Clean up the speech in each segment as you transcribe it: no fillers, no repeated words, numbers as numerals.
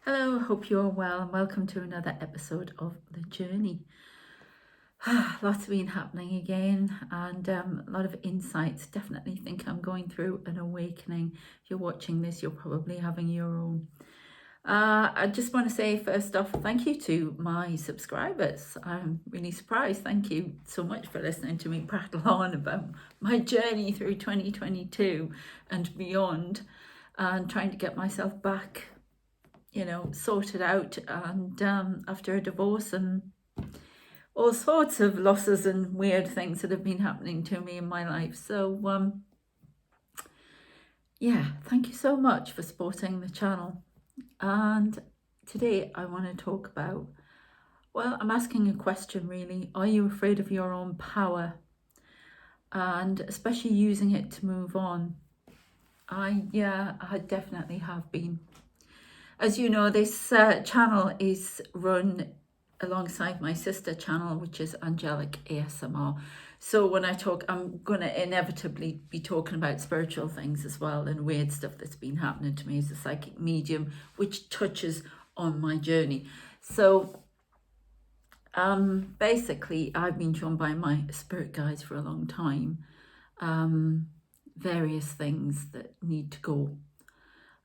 Hello, hope you're well and welcome to another episode of The Journey. Lots been happening again and a lot of insights. Definitely think I'm going through an awakening. If you're watching this, you're probably having your own. I just want to say first off, thank you to my subscribers. I'm really surprised. Thank you so much for listening to me prattle on about my journey through 2022 and beyond and trying to get myself back sorted out and after a divorce and all sorts of losses and weird things that have been happening to me in my life. So thank you so much for supporting the channel. And today I want to talk about, I'm asking a question really. Are you afraid of your own power? And especially using it to move on. I definitely have been. As you know, this channel is run alongside my sister channel, which is Angelic ASMR. So when I talk, I'm going to inevitably be talking about spiritual things as well and weird stuff that's been happening to me as a psychic medium, which touches on my journey. So basically, I've been shown by my spirit guides for a long time various things that need to go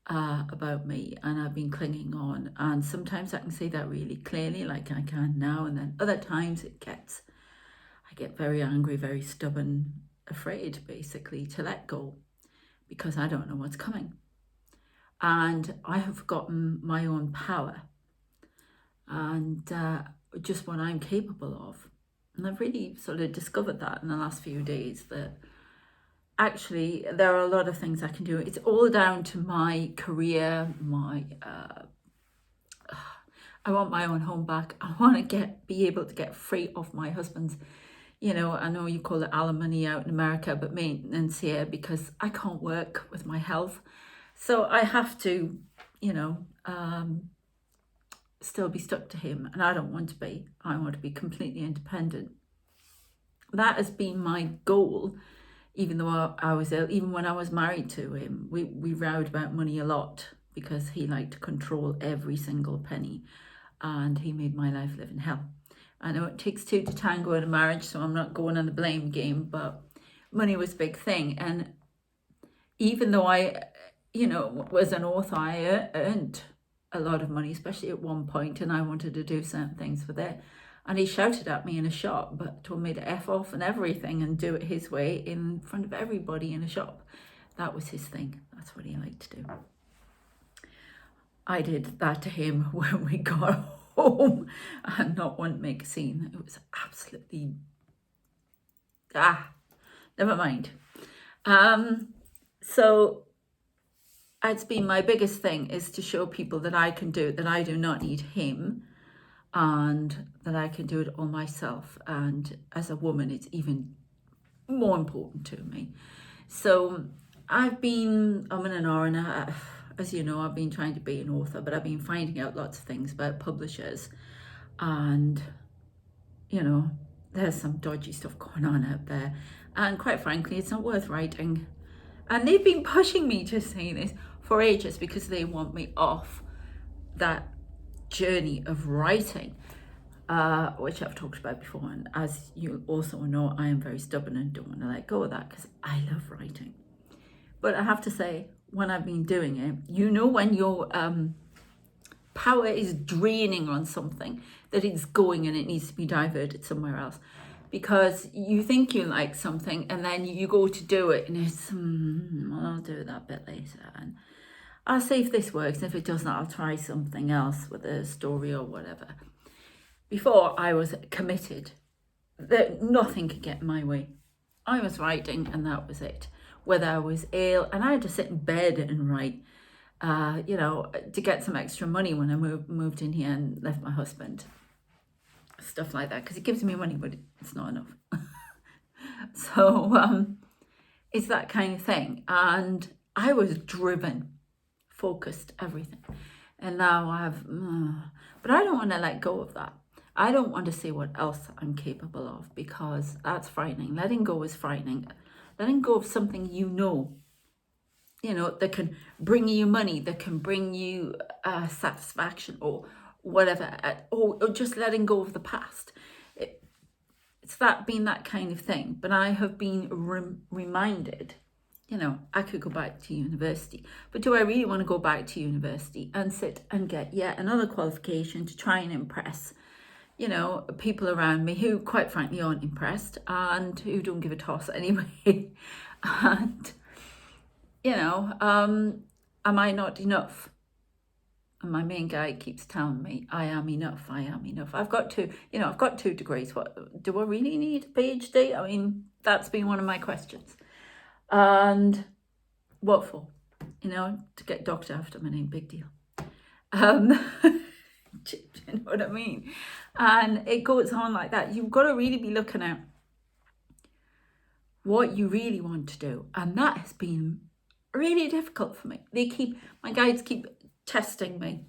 about me, and I've been clinging on, and sometimes I can say that really clearly like I can now, and then other times I get very angry, very stubborn, afraid basically to let go because I don't know what's coming and I have forgotten my own power and just what I'm capable of. And I've really sort of discovered that in the last few days, that actually there are a lot of things I can do. It's all down to my career, I want my own home back. I want to be able to get free of my husband's, I know you call it alimony out in America, but maintenance here, because I can't work with my health. So I have to, still be stuck to him, and I don't want to be. I want to be completely independent. That has been my goal. Even though I was ill, even when I was married to him, we rowed about money a lot because he liked to control every single penny and he made my life live in hell. I know it takes two to tango in a marriage, so I'm not going on the blame game, but money was a big thing. And even though I, was an author, I earned a lot of money, especially at one point, and I wanted to do certain things with it. And he shouted at me in a shop, but told me to F off and everything and do it his way in front of everybody in a shop. That was his thing. That's what he liked to do. I did that to him when we got home and not want to make a scene. It was absolutely, never mind. So it's been my biggest thing, is to show people that I can do it, that I do not need him, and that I can do it all myself. And as a woman, it's even more important to me. So I'm an RNA. As you know, I've been trying to be an author, but I've been finding out lots of things about publishers, and there's some dodgy stuff going on out there, and quite frankly, it's not worth writing. And they've been pushing me to say this for ages because they want me off that journey of writing, which I've talked about before. And as you also know, I am very stubborn and don't want to let go of that because I love writing. But I have to say, when I've been doing it, when your power is draining on something, that it's going and it needs to be diverted somewhere else, because you think you like something and then you go to do it and it's I'll do that bit later, and I'll see if this works, and if it doesn't, I'll try something else with a story or whatever. Before, I was committed that nothing could get in my way. I was writing and that was it. Whether I was ill, and I had to sit in bed and write, to get some extra money when I moved in here and left my husband. Stuff like that, because it gives me money, but it's not enough. So it's that kind of thing. And I was driven, focused, everything. And now but I don't want to let go of that. I don't want to say what else I'm capable of, because that's frightening. Letting go is frightening. Letting go of something that can bring you money, that can bring you satisfaction or whatever, or just letting go of the past. It's that being that kind of thing. But I have been reminded, I could go back to university, but do I really want to go back to university and sit and get yet another qualification to try and impress, people around me who, quite frankly, aren't impressed and who don't give a toss anyway? And, am I not enough? And my main guy keeps telling me, I am enough, I am enough. I've got 2 degrees. What, do I really need a PhD? I mean, that's been one of my questions. And what for? To get doctor after my name, big deal. Do you know what I mean? And it goes on like that. You've got to really be looking at what you really want to do. And that has been really difficult for me. My guides keep testing me.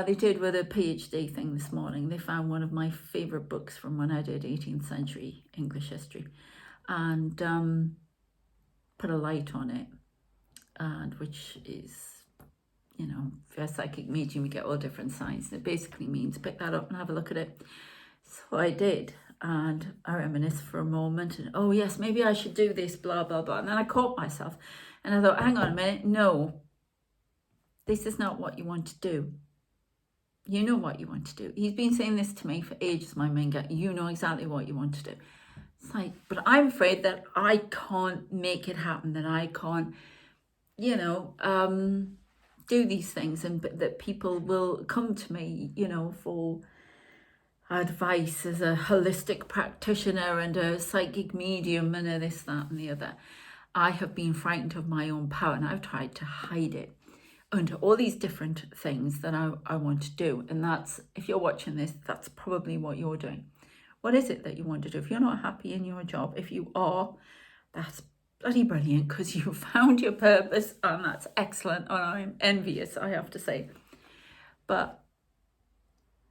They did with a PhD thing this morning. They found one of my favourite books from when I did 18th century English history and put a light on it, and which is, if you're a psychic medium, you get all different signs. It basically means pick that up and have a look at it. So I did, and I reminisced for a moment, and oh yes, maybe I should do this, blah, blah, blah. And then I caught myself, and I thought, hang on a minute, no, this is not what you want to do. You know what you want to do. He's been saying this to me for ages, my main guy. You know exactly what you want to do. It's like, but I'm afraid that I can't make it happen, that I can't, do these things, and that people will come to me, for advice as a holistic practitioner and a psychic medium and a this, that, and the other. I have been frightened of my own power, and I've tried to hide it under all these different things that I want to do. And that's, if you're watching this, that's probably what you're doing. What is it that you want to do? If you're not happy in your job, if you are, that's bloody brilliant, because you found your purpose, and that's excellent, and I'm envious, I have to say. But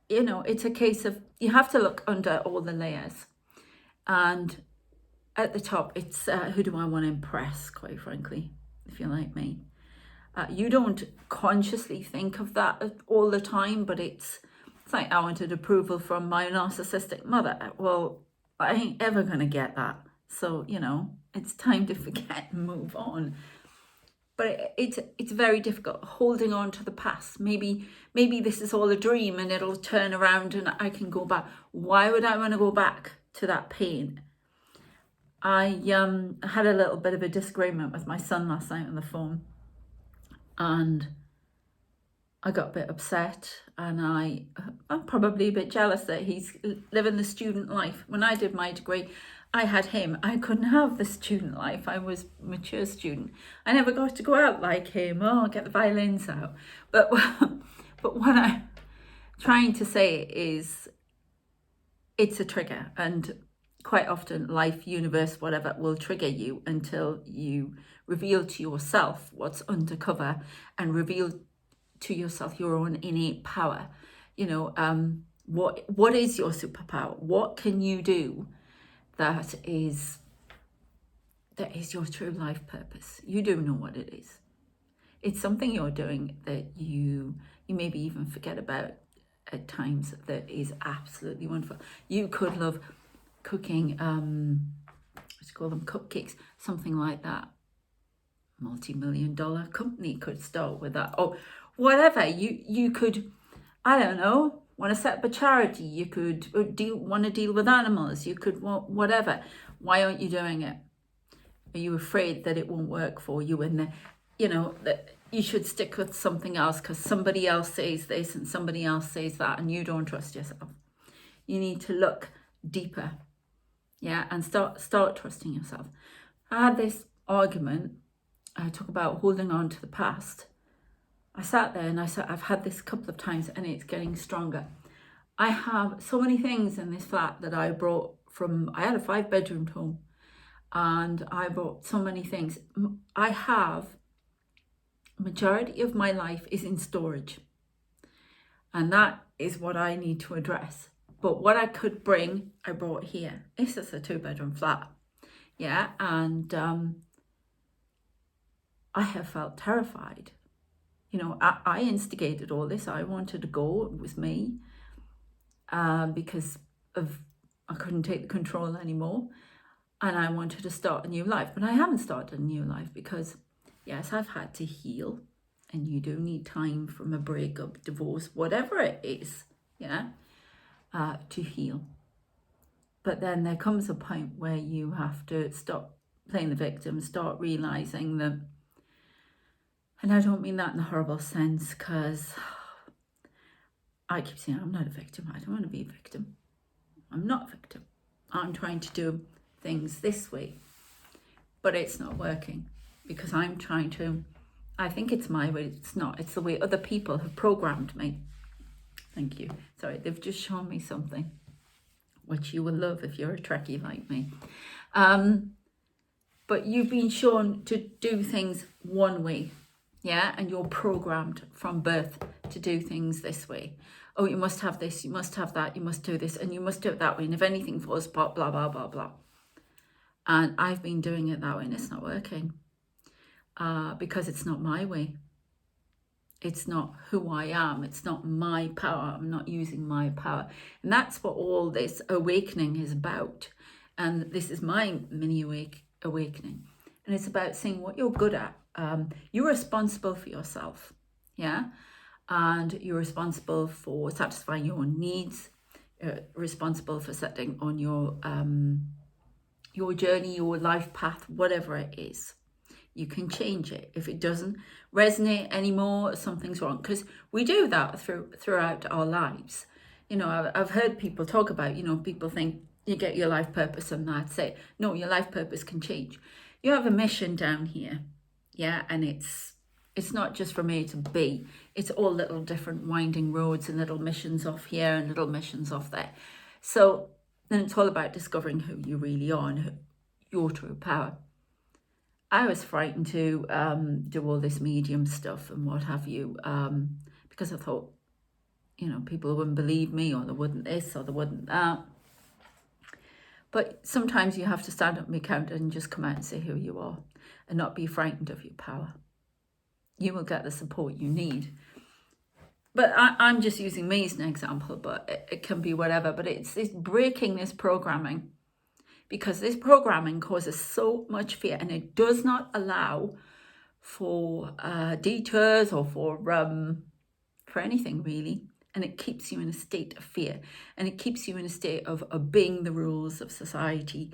it's a case of, you have to look under all the layers, and at the top it's who do I want to impress, quite frankly, if you're like me. You don't consciously think of that all the time, but it's like, I wanted approval from my narcissistic mother. Well, I ain't ever going to get that. So, it's time to forget and move on. But it's very difficult holding on to the past. Maybe this is all a dream and it'll turn around and I can go back. Why would I want to go back to that pain? I had a little bit of a disagreement with my son last night on the phone. And I got a bit upset, and I'm probably a bit jealous that he's living the student life. When I did my degree, I had him. I couldn't have the student life. I was a mature student. I never got to go out like him. Oh, get the violins out. But what I'm trying to say is, it's a trigger, and quite often life, universe, whatever, will trigger you until you reveal to yourself what's undercover and reveal to yourself your own innate power. What is your superpower? What can you do that is your true life purpose? You do know what it is. It's something you're doing that you maybe even forget about at times, that is absolutely wonderful. You could love cooking, what you call them, cupcakes, something like that. Multi-million-dollar company could start with that, or whatever. You could, I don't know, want to set up a charity. You could want to deal with animals. You could want whatever. Why aren't you doing it? Are you afraid that it won't work for you, and that you should stick with something else because somebody else says this and somebody else says that, and you don't trust yourself? You need to look deeper, and start trusting yourself. I had this argument. I talk about holding on to the past. I sat there and I said, I've had this a couple of times and it's getting stronger. I have so many things in this flat that I brought from, I had a 5-bedroom home, and I brought so many things. I have, majority of my life is in storage, and that is what I need to address. But what I could bring, I brought here. This is a 2-bedroom flat, and I have felt terrified. You know, I instigated all this. I wanted to go. It was me, because of I couldn't take the control anymore, and I wanted to start a new life. But I haven't started a new life because, yes, I've had to heal, and you do need time from a breakup, divorce, whatever it is, yeah, to heal. But then there comes a point where you have to stop playing the victim, start realizing that, and I don't mean that in a horrible sense, because I keep saying I'm not a victim. I don't want to be a victim. I'm not a victim. I'm trying to do things this way, but it's not working because I'm trying to, I think it's my way. It's not. It's the way other people have programmed me. Thank you. Sorry, they've just shown me something, which you will love if you're a Trekkie like me. But you've been shown to do things one way, yeah? And you're programmed from birth to do things this way. Oh, you must have this, you must have that, you must do this, and you must do it that way. And if anything falls apart, blah, blah, blah, blah. And I've been doing it that way and it's not working because it's not my way. It's not who I am. It's not my power. I'm not using my power. And that's what all this awakening is about. And this is my mini awakening. And it's about seeing what you're good at. You're responsible for yourself. Yeah. And you're responsible for satisfying your needs. You're responsible for setting on your journey, your life path, whatever it is. You can change it. If it doesn't resonate anymore, something's wrong. Because we do that throughout our lives. You know, I've heard people talk about, you know, people think you get your life purpose and that's it. No, your life purpose can change. You have a mission down here, yeah, and it's not just from A to B. It's all little different winding roads and little missions off here and little missions off there. So then it's all about discovering who you really are and your true power. I was frightened to do all this medium stuff and what have you, because I thought, you know, people wouldn't believe me, or they wouldn't this, or they wouldn't that. But sometimes you have to stand up and be counted and just come out and say who you are and not be frightened of your power. You will get the support you need. But I'm just using me as an example, but it can be whatever. But it's breaking this programming, because this programming causes so much fear and it does not allow for detours or for anything really. And it keeps you in a state of fear, and it keeps you in a state of obeying the rules of society,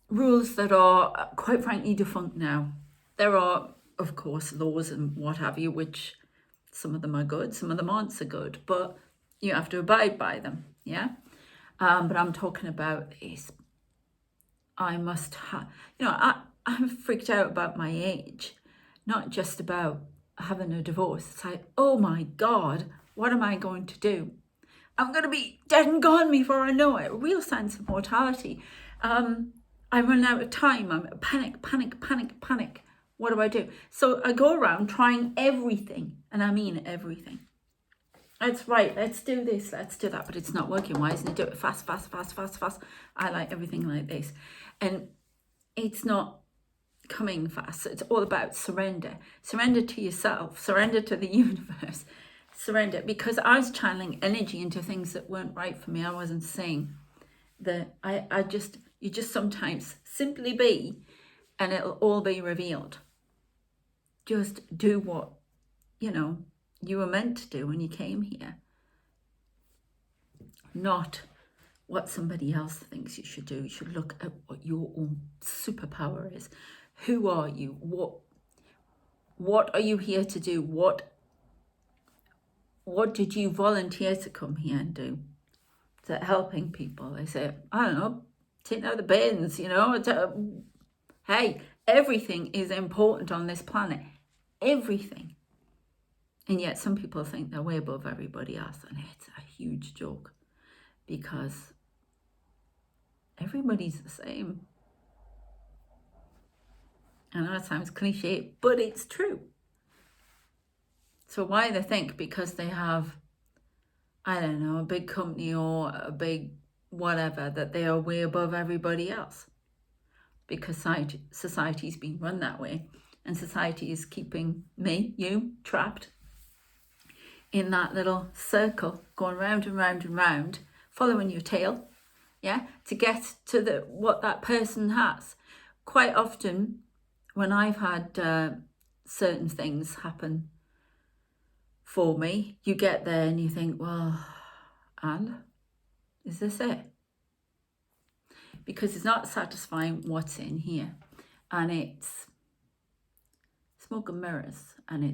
rules that are quite frankly defunct now. There are, of course, laws and what have you, which some of them are good, some of them aren't so good, but you have to abide by them, yeah? But I'm talking about this. I must have, you know, I'm freaked out about my age, not just about having a divorce. It's like, oh my God, what am I going to do? I'm going to be dead and gone before I know it. A real sense of mortality. I run out of time. I'm panic. What do I do? So I go around trying everything, and I mean everything. That's right, let's do this, let's do that, but it's not working. Why isn't it? Do it fast. I like everything like this. And it's not coming fast. It's all about surrender. Surrender to yourself, surrender to the universe, surrender. Because I was channeling energy into things that weren't right for me. I wasn't saying that you just sometimes simply be, and it'll all be revealed. Just do what, you know, you were meant to do when you came here, not what somebody else thinks you should do. You should look at what your own superpower is. Who are you? What are you here to do? What did you volunteer to come here and do? Is it helping people? They say, I don't know, taking out the bins, you know. Hey, everything is important on this planet. Everything. And yet some people think they're way above everybody else, and it's a huge joke, because everybody's the same. I know it sounds cliche, but it's true. So why they think because they have, I don't know, a big company or a big whatever, that they are way above everybody else? Because society's been run that way. and society is keeping me, you, trapped in that little circle, going round and round and round, following your tail, yeah, to get to what that person has. Quite often, when I've had certain things happen for me, you get there and you think, well, and is this it? Because it's not satisfying what's in here, and it's smoke and mirrors, and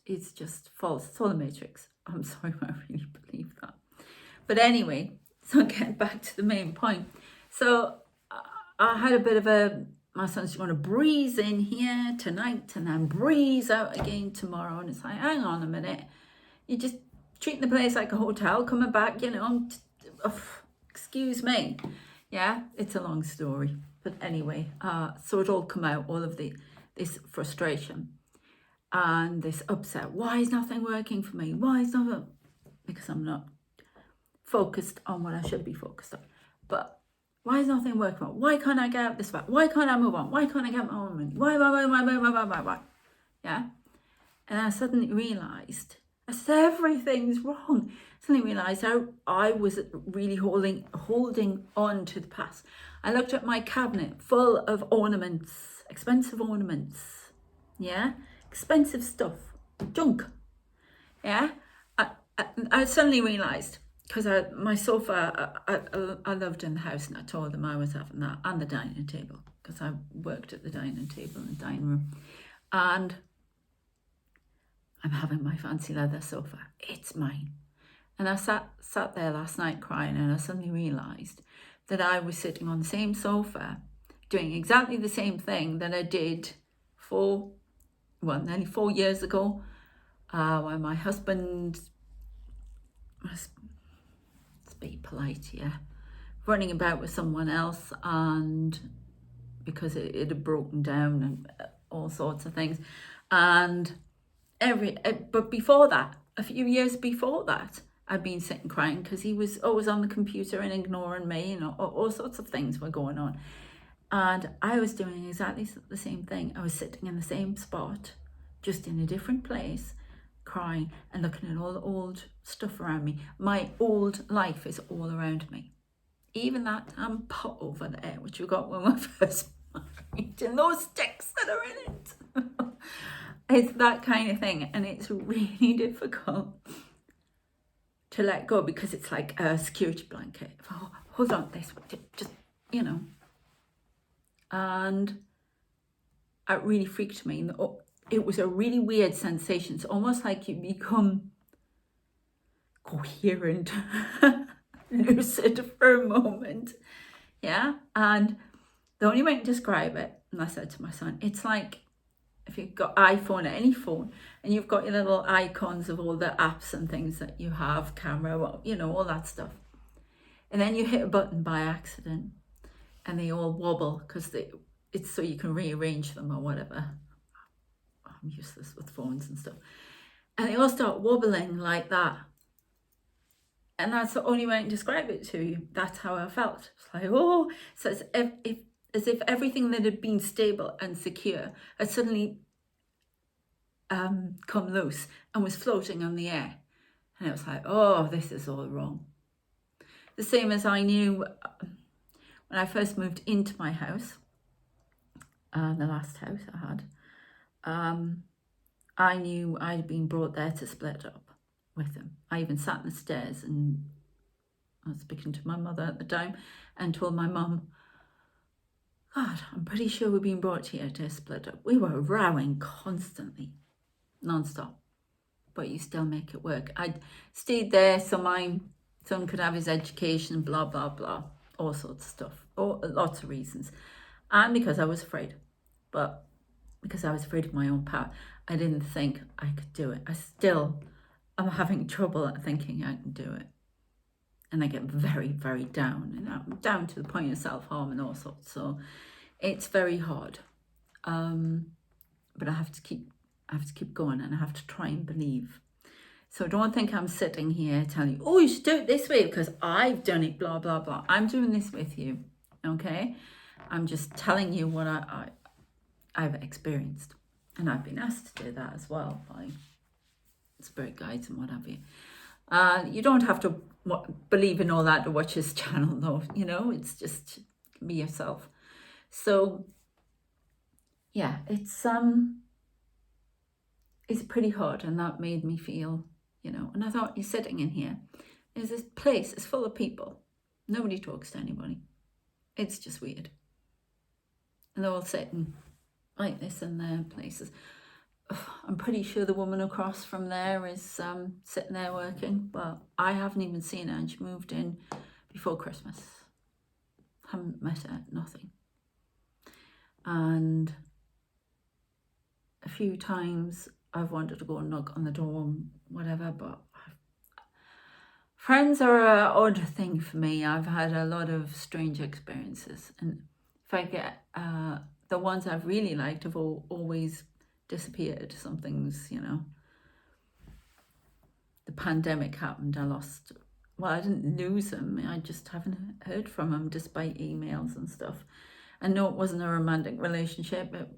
it's just false. It's all the Matrix. I'm sorry, I really believe that. But anyway, so getting back to the main point. So I had a bit of my son's going to breeze in here tonight and then breeze out again tomorrow. And it's like, hang on a minute. You're just treating the place like a hotel, coming back, excuse me. Yeah, it's a long story. But anyway, so it all come out, all of this frustration and this upset. Why is nothing working for me? Why is nothing? Because I'm not focused on what I should be focused on. But why is nothing working? Why can't I get out this way? Why can't I move on? Why can't I get my own money? Why? Yeah. And I suddenly realised, I said, everything's wrong. I suddenly realised how I was really holding on to the past. I looked at my cabinet full of ornaments, expensive ornaments. Yeah. Expensive stuff. Junk. Yeah. I suddenly realised, because my sofa, I loved in the house, and I told them I was having that, and the dining table, because I worked at the dining table and dining room, and I'm having my fancy leather sofa. It's mine. And I sat there last night crying, and I suddenly realised that I was sitting on the same sofa doing exactly the same thing that I did nearly 4 years ago, when my husband was, let's be polite, running about with someone else, and because it had broken down and all sorts of things. And but before that, a few years before that, I'd been sitting crying because he was always on the computer and ignoring me, all sorts of things were going on. And I was doing exactly the same thing. I was sitting in the same spot, just in a different place, crying and looking at all the old stuff around me. My old life is all around me. Even that pot over there, which we got when we first married, and those sticks that are in it. It's that kind of thing, and it's really difficult to let go, because it's like a security blanket. Oh, hold on, this just and it really freaked me. It was a really weird sensation. It's almost like you become coherent, lucid for a moment. Yeah. And the only way to describe it, and I said to my son, it's like if you've got iPhone, any phone, and you've got your little icons of all the apps and things that you have, camera, all that stuff. And then you hit a button by accident and they all wobble because it's so you can rearrange them or whatever. I'm useless with phones and stuff. And they all start wobbling like that. And that's the only way I can describe it to you. That's how I felt. It's like, oh, so as if everything that had been stable and secure had suddenly come loose and was floating on the air. And it was like, oh, this is all wrong. The same as I knew when I first moved into my house, the last house I had, I knew I'd been brought there to split up with him. I even sat on the stairs, and I was speaking to my mother at the time and told my mum, God, I'm pretty sure we've been brought here to split up. We were rowing constantly, non-stop, but you still make it work. I stayed there so my son could have his education, blah, blah, blah, all sorts of stuff, lots of reasons. And because I was afraid, but because I was afraid of my own power, I didn't think I could do it. I'm having trouble thinking I can do it. And I get very, very down, and I'm down to the point of self-harm and all sorts. So it's very hard. But I have to keep going, and I have to try and believe. So don't think I'm sitting here telling you, oh, you should do it this way because I've done it, blah, blah, blah. I'm doing this with you, okay? I'm just telling you what I've experienced. And I've been asked to do that as well by spirit guides and what have you. You don't have to believe in all that to watch his channel, though. You know, it's just be yourself. So yeah, it's pretty hard, and that made me feel, you know. And I thought, you're sitting in here, there's this place, it's full of people, nobody talks to anybody. It's just weird, and they're all sitting like this in their places. I'm pretty sure the woman across from there is sitting there working, but I haven't even seen her, and she moved in before Christmas. Haven't met her, nothing. And a few times I've wanted to go and knock on the door and whatever, but friends are an odd thing for me. I've had a lot of strange experiences, and if I get the ones I've really liked have always disappeared. Something's, you know, the pandemic happened, I didn't lose them, I just haven't heard from them despite emails and stuff. I know it wasn't a romantic relationship, but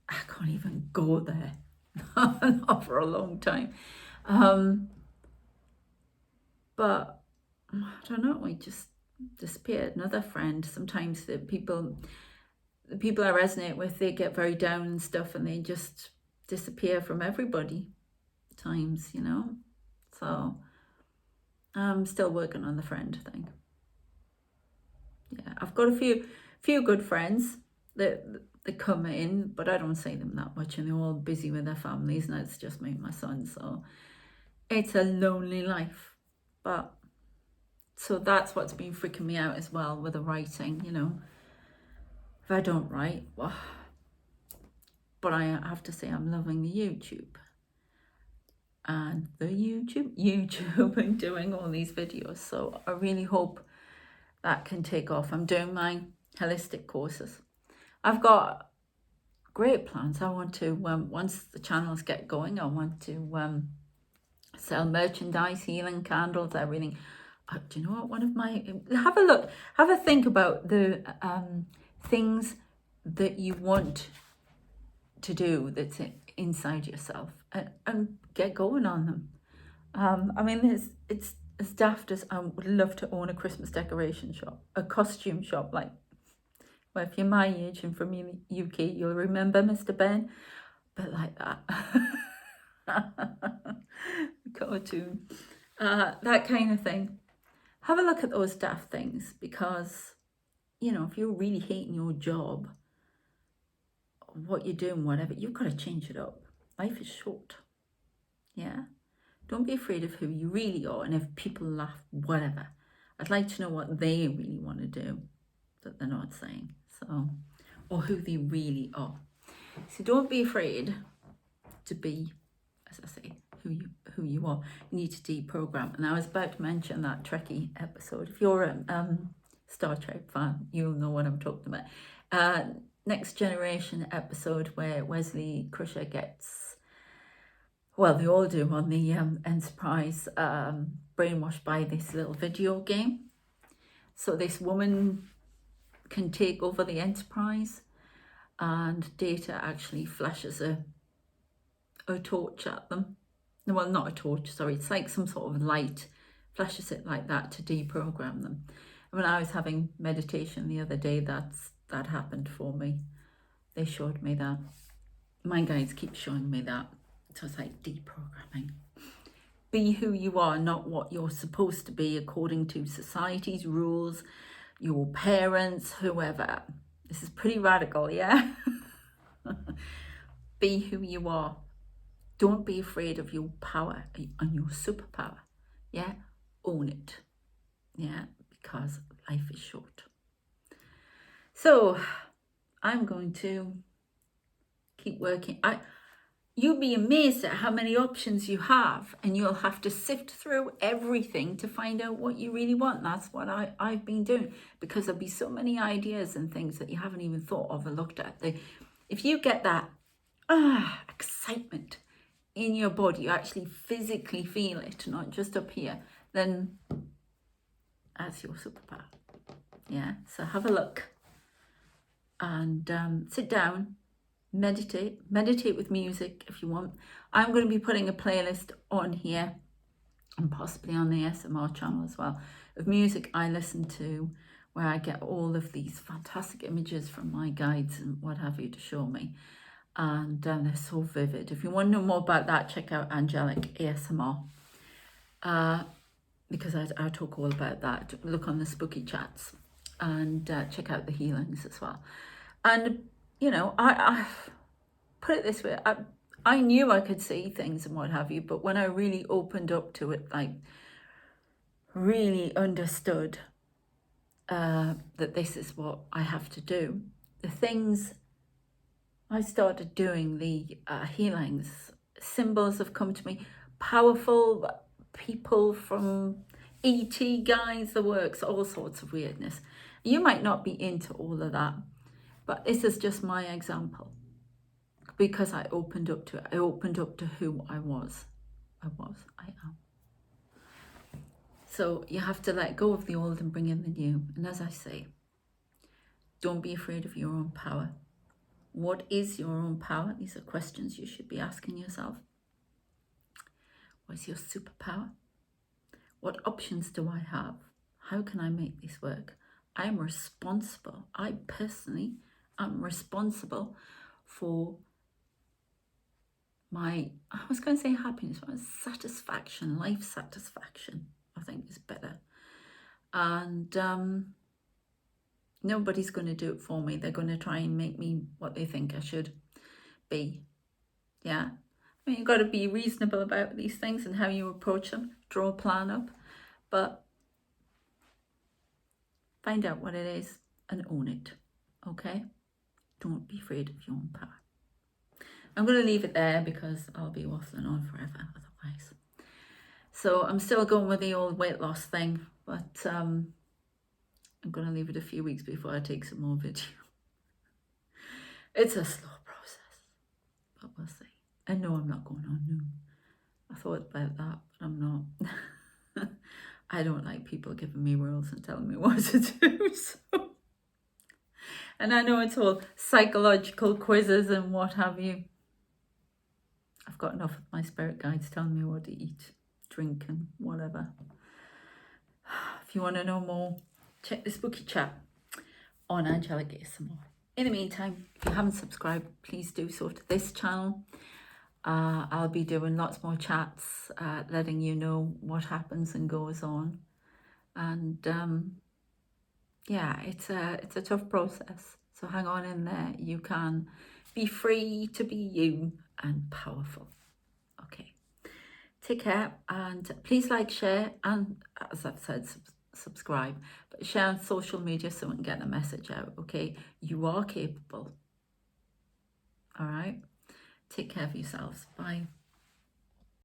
I can't even go there. Not for a long time. But I don't know, it just disappeared. Another friend, sometimes the people I resonate with, they get very down and stuff, and they just disappear from everybody times, you know. So I'm still working on the friend thing. Yeah, I've got a few good friends that come in, but I don't see them that much, and they're all busy with their families, and it's just me and my son, so it's a lonely life. But so that's what's been freaking me out as well with the writing, you know. If I don't write, well, but I have to say I'm loving the YouTube. And the YouTube and doing all these videos. So I really hope that can take off. I'm doing my holistic courses. I've got great plans. I want to, once the channels get going, I want to sell merchandise, healing candles, everything. Do you know what? Have a think about the things that you want to do that's inside yourself, and get going on them. I mean, it's as daft as I would love to own a Christmas decoration shop, a costume shop, like, well, if you're my age and from the UK, you'll remember Mr. Ben, but like that. Cartoon, that kind of thing. Have a look at those daft things, because, you know, if you're really hating your job, what you're doing, whatever, you've got to change it up. Life is short. Yeah. Don't be afraid of who you really are, and if people laugh, whatever. I'd like to know what they really want to do that they're not saying, so, or who they really are. So don't be afraid to be, as I say, who you are. You need to deprogram. And I was about to mention that Trekkie episode. If you're a Star Trek fan, you'll know what I'm talking about. Next Generation episode where Wesley Crusher gets, well, they all do on the Enterprise, brainwashed by this little video game. So this woman can take over the Enterprise, and Data actually flashes a torch at them. Well, not a torch, sorry, it's like some sort of light, flashes it like that to deprogram them. When I was having meditation the other day, that happened for me. They showed me that. My guides keep showing me that. So it's like deprogramming. Be who you are, not what you're supposed to be according to society's rules, your parents, whoever. This is pretty radical, yeah? Be who you are. Don't be afraid of your power and your superpower. Yeah? Own it. Yeah? Because life is short. So I'm going to keep working. You'll be amazed at how many options you have, and you'll have to sift through everything to find out what you really want. That's what I've been doing, because there'll be so many ideas and things that you haven't even thought of or looked at. If you get that excitement in your body, you actually physically feel it, not just up here, then that's your superpower. Yeah, so have a look and sit down meditate with music if you want. I'm going to be putting a playlist on here and possibly on the SMR channel as well of music I listen to, where I get all of these fantastic images from my guides and what have you to show me, and they're so vivid. If you want to know more about that, check out Angelic ASMR, because I talk all about that. Look on the spooky chats and check out the healings as well. And you know, I put it this way, I knew I could see things and what have you, but when I really opened up to it, like really understood that this is what I have to do, the things I started doing, the healings, symbols have come to me, powerful people from ET guides, the works, all sorts of weirdness. You might not be into all of that, but this is just my example, because I opened up to it. I opened up to who I was. I am. So you have to let go of the old and bring in the new. And as I say, don't be afraid of your own power. What is your own power? These are questions you should be asking yourself. What is your superpower? What options do I have? How can I make this work? I'm responsible. I personally am responsible for my, I was going to say happiness, but satisfaction, life satisfaction, I think is better. And nobody's going to do it for me. They're going to try and make me what they think I should be. Yeah. I mean, you've got to be reasonable about these things and how you approach them. Draw a plan up. But find out what it is and own it. Okay? Don't be afraid of your own power. I'm going to leave it there because I'll be waffling on forever otherwise. So I'm still going with the old weight loss thing, but I'm going to leave it a few weeks before I take some more video. It's a slow process, but we'll see. And no, I'm not going on noon. I thought about that, but I'm not. I don't like people giving me rules and telling me what to do. So. And I know it's all psychological quizzes and what have you. I've got enough of my spirit guides telling me what to eat, drink and whatever. If you want to know more, check the spooky chat on Angelic ASMR. In the meantime, if you haven't subscribed, please do so to this channel. I'll be doing lots more chats, letting you know what happens and goes on. And yeah, it's a tough process. So hang on in there. You can be free to be you and powerful. Okay. Take care and please like, share, and as I've said, subscribe. But share on social media so we can get the message out. Okay. You are capable. All right. Take care of yourselves. Bye.